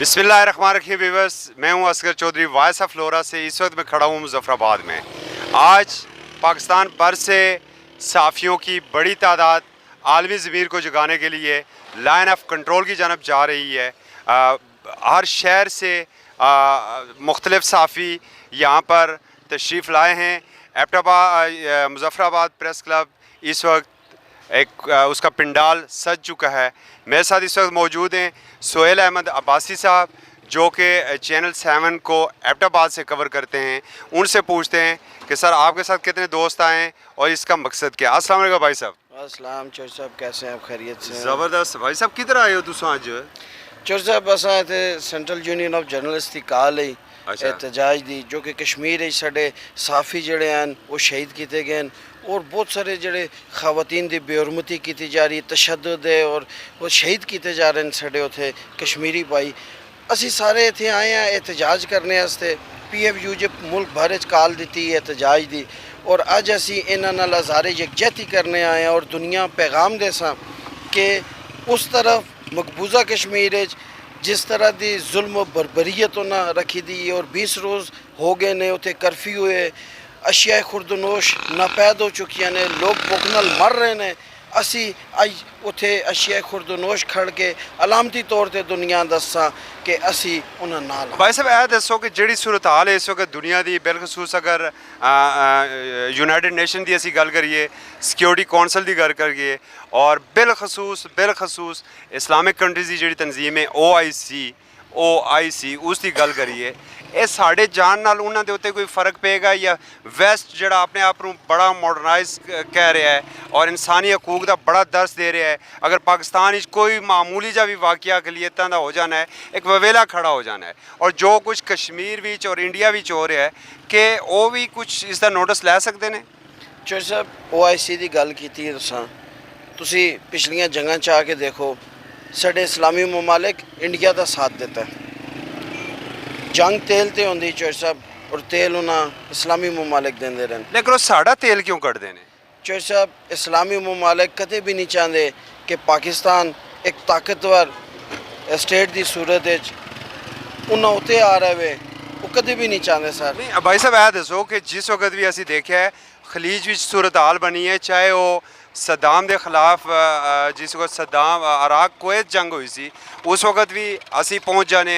बिस्मिल्लाहिर्रहमानिर्रहीम व्यूअर्स, मैं हूं Asghar Chaudhry voice of Flora से। इस वक्त मैं खड़ा हूं मुजफ्फराबाद में। आज पाकिस्तान भर से सहाफ़ियों की बड़ी तादाद आलमी ज़मीर को जगाने के लिए लाइन ऑफ कंट्रोल की जानब जा रही है। हर शहर से मुख्तलिफ़ सहाफ़ी यहाँ पर तशरीफ़ लाए हैं। मुजफ्फराबाद प्रेस क्लब इस वक्त उसका पिंडाल सज चुका है। मेरे साथ इस वक्त मौजूद हैं सोहेल अहमद अब्बासी साहब, जो कि चैनल 7 को एबटाबाद से कवर करते हैं। उनसे पूछते हैं कि सर, आपके साथ कितने दोस्त आए हैं और इसका मकसद क्या है। अस्सलाम वालेकुम भाई साहब। अस्सलाम चौर साहब, कैसे हैं आप? खैरियत से? ज़बरदस्त भाई साहब। किधर आए हो तुम अज? चौर साहब अस इत्थे सेंट्रल यूनियन ऑफ जर्नलिस्ट की कॉल है एहतजाज दी, जो कि कश्मीर साढ़े साफ़ी जड़े हैं वो शहीद किए गए हैं और बहुत सारे जड़े ख़वातीन की बेहरमती की जा रही, तशद्दुद है और वो शहीद किए जा रहे हैं साढ़े उत्थे कश्मीरी भाई। असी सारे इत्थे आए हैं एहतजाज करने वास्ते। PFU जे मुल्क भर कॉल दी एहतजाज दी और अज असी इन्हां नाल हज़ारे यकजहती करने आए हैं और दुनिया पैगाम दे सां कि उस तरफ मकबूजा कश्मीर जिस तरह की जुल्म बरबरीयत उन्हें रखी दी और 20 रोज़ हो गए ने, उत्थे कर्फ्यू है, अशिया खुर्दनोश नापैद हो चुकी ने, लोग भुख नाल मर रहे हैं। असी अज उत्थे अशिया खुर्दनोश खड़ के अलामती तौर पर दुनिया दसा कि असी उन्होंने नाल। भाई साहब यह दसो कि जिहड़ी सूरत हाल है इस वक्त दुनिया की, बिलखसूस अगर यूनाइटेड नेशन की असी गल करिए, सिक्योरिटी कौंसल की गल करिए और बिलखसूस इस्लामिक कंट्रीज़ की जिहड़ी तंजीम है OIC उसकी गल करिए, ये साढ़े जान नाल उन्हां दे उत्ते कोई फ़र्क पेगा या वैस्ट जिहड़ा अपने आप नूं बड़ा मॉडर्नाइज कह रहा है और इंसानी हकूक का बड़ा दर्स दे रहा है, अगर पाकिस्तान कोई मामूली जा भी वाक़या अक़लियतां दा हो जाना है, एक ववेला खड़ा हो जाना है और जो कुछ कश्मीर विच और इंडिया विच हो रहा है कि वो भी कुछ इसका नोटिस लै सकते हैं। चौर साहब OIC की गल की तुसी पिछलियां जंगां च आके देखो, साढ़े इस्लामी ममालिक इंडिया का साथ देता है। जंग तेल ते होंदी चौर साहब और तेल उन्हें इस्लामी ममालिक देंदे रहन, लेकिन वो साड़ा तेल क्यों कटते हैं? चौर साहब इस्लामी ममालिक कदे भी नहीं चाहते कि पाकिस्तान एक ताकतवर स्टेट की सूरत उन्हें उत्ते आ रहे, वो कदे भी नहीं चाहते सर। नहीं भाई साहब, यह दसो कि जिस वक्त भी असी देखा है खलीज में सूरत हाल बनी है, चाहे वो सद्दाम के खिलाफ जिस वक्त सद्दाम इराक कुवैत जंग हुई सी उस वक्त भी असी पहुँच जाने,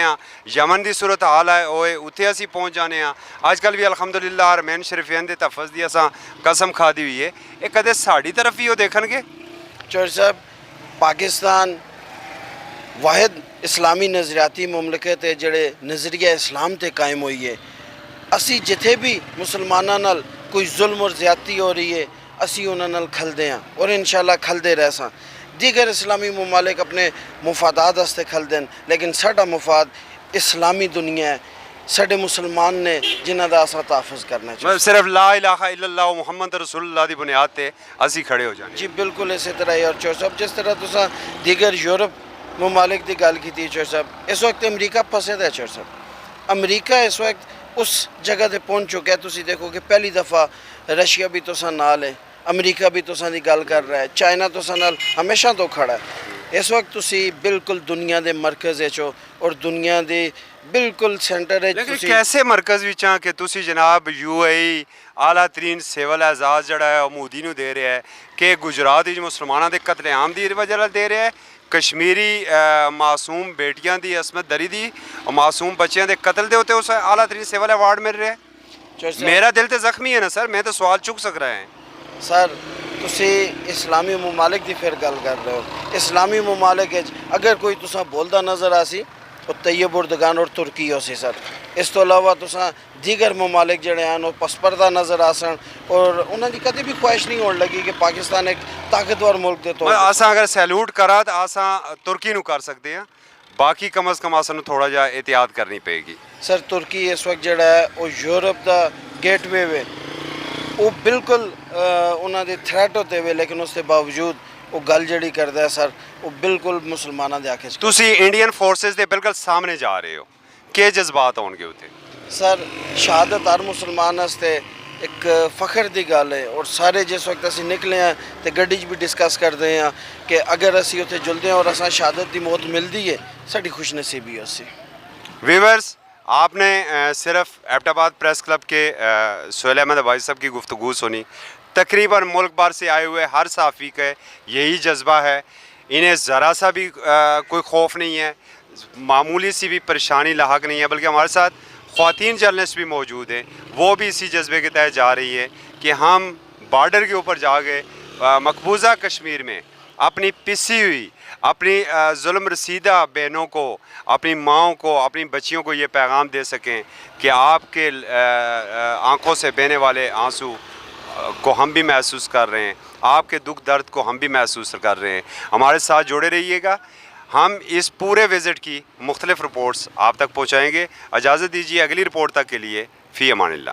यमन की सूरत हाल है वो उत्थे असी पहुँच जाने। अजकल भी अलहमदुलिल्लाह हरमैन शरीफैन के तहफ़्फ़ुज़ की असां कसम खादी हुई है, ये कदे साड़ी तरफ ही वो देखणगे? चौर साहब पाकिस्तान वाहिद इस्लामी नज़रियाती मुमलिकत है जड़े नज़रिया इस्लाम ते कायम हुई है। असी जिथे भी मुसलमानों नाल कोई जुल्म और ज़्यादती हो रही है असी उन्हां नाल खलदे हैं और इंशाअल्लाह खलदे रह सां। दीगर इस्लामी ममालिक अपने मुफादात वास्ते खलदे हैं, लेकिन साडा मुफाद इस्लामी दुनिया है, साडे मुसलमान ने जिन्हां दा असां तहफ़्फ़ुज़ करना चाहिए। सिर्फ ला इलाहा इल्लल्लाह मुहम्मद रसूलुल्लाह की बुनियाद पर असी खड़े हो जाने। जी बिल्कुल इस तरह ही। और चौर साहब जिस तरह तुसां दीगर यूरोप ममालिक की गल की चौर साहब, इस वक्त अमरीका फसे दा है। चौर साहब अमरीका इस वक्त उस जगह पर पहुँच चुका है। तुसी देखो कि पहली दफ़ा रशिया भी तुसां नाल है, अमरीका भी तुसां दी गल कर रहा है, चाइना तुसां नाल हमेशा तो खड़ा है। इस वक्त तुसी बिल्कुल दुनिया के मरकज़ हो और दुनिया के बिल्कुल सेंटर है। लेकिन कैसे मरकज़ विच कि तुसी जनाब UAE आला तरीन सिविल एजाज़ जड़ा है मोदी नूं दे रहा है कि गुजरात विच मुसलमानों के कतलेआम की वजह नाल दे रहा है, कश्मीरी मासूम बेटियां की असमत दरी दी और मासूम बच्चों के कतल के उत्ते उस आला तरीन सिविल अवार्ड मिल रहा है। मेरा दिल तो जख्मी है ना सर, मैं तो सवाल चुक सक रहा है। सर तुसी इस्लामी ममालिक की फिर गल कर रहे हो। इस्लामी ममालिक अगर कोई तुसां बोलदा नज़र आसी तो तैयब उर्दगान और तुर्की हो सी सर। इस तो अलावा तुसां दीगर ममालिक जड़े हैं वो पसपर्दा नज़र आसन और उन्होंने कभी भी ख्वाहिश नहीं होने लगी कि पाकिस्तान एक ताकतवर मुल्क दे तौर असां अगर सैल्यूट करा तो असां तुर्की नूं कर सकते हैं, बाकी कम अज़ कम असां नूं थोड़ा जा एहतियात करनी पेगी। सर तुर्की इस वक्त जड़ा है वो यूरोप का गेटवे वे, वो बिल्कुल उन्होंने थ्रैट होते हुए, लेकिन उसके बावजूद वो गल जड़ी करता है सर वो बिल्कुल मुसलमानों के आखे। तुसी इंडियन फोर्सेस के बिल्कुल सामने जा रहे हो, के जज्बात होंगे उत्ते? सर शहादत हर मुसलमान वास्ते एक फ़ख्र की गल है और सारे जिस वक्त असी निकले हैं तो गड्डी भी डिस्कस करते हैं कि अगर असी उत्थे जुलते हैं और असां शहादत की मौत मिलती है साड़ी खुशनसीबी उसी। ویورز آپ نے صرف ایبٹ آباد پریس کلب کے سہیل احمد عباسی صاحب کی گفتگو سنی. تقریباً ملک بھر سے آئے ہوئے ہر صحافی کا یہی جذبہ ہے, انہیں ذرا سا بھی کوئی خوف نہیں ہے, معمولی سی بھی پریشانی لاحق نہیں ہے, بلکہ ہمارے ساتھ خواتین جرنلسٹ بھی موجود ہیں, وہ بھی اسی جذبے کے تحت جا رہی ہے کہ ہم بارڈر کے اوپر جا کے مقبوضہ کشمیر میں اپنی پسی ہوئی, اپنی ظلم رسیدہ بہنوں کو, اپنی ماؤں کو, اپنی بچیوں کو یہ پیغام دے سکیں کہ آپ کے آنکھوں سے بہنے والے آنسو کو ہم بھی محسوس کر رہے ہیں, آپ کے دکھ درد کو ہم بھی محسوس کر رہے ہیں. ہمارے ساتھ جڑے رہیے گا, ہم اس پورے وزٹ کی مختلف رپورٹس آپ تک پہنچائیں گے. اجازت دیجیے اگلی رپورٹ تک کے لیے فی امان اللہ.